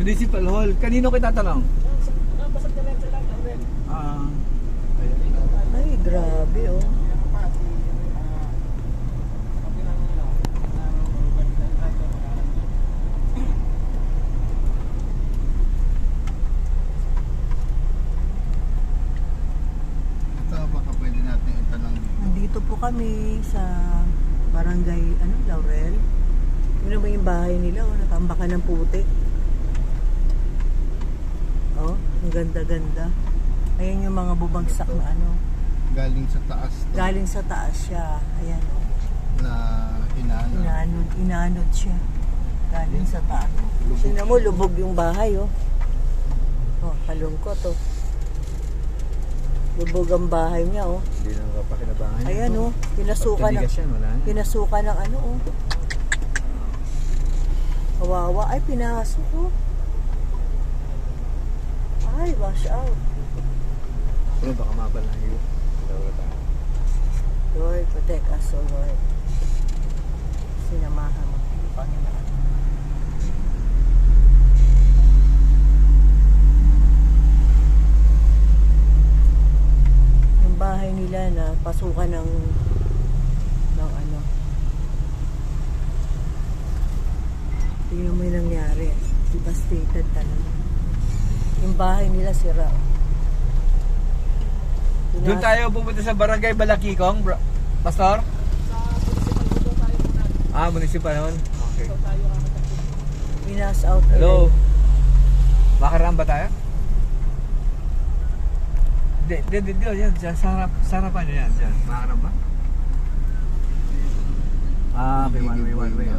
Municipal Hall. Kanino kita tanong? Basag na rin sila. Ah. Ay, grabe oh. Ito, baka pwede natin itanong. Nandito po kami sa barangay, Laurel. Yun naman yung bahay nila, oh, nakambakan ng putik. Oh, ang ganda-ganda. Ayan yung mga bubagsak na Galing sa taas to, galing sa taas siya. Ayan, oh. na hinana. Inanod siya. Galing sa taas. Sino mo, lubog yung bahay, oh. Oh, kalungkot, oh. Lubog ang bahay niya, oh. Hindi na kapakinabangan. Ayan, oh. Pinasukan ng, Wala na. pinasukan ng oh. Kawawa. Ay, pinasok, oh. Ay, wash out. Pero baka mabal na yun. Lord, protect us, O Lord. Sinamahan mo, Panginoon. Yung bahay nila na pasukan ng tingnan mo yung nangyari. Devastated talaga. Yung bahay nila sira. Doon tayo pupunta sa Barangay Balakikong, Pastor? Municipal Hall. Okay. Pinas out nila. Hello. Makaraan ba tayo? Hindi, yan. Sa harapan nyo yan. Makaraan ba? Okay, one way.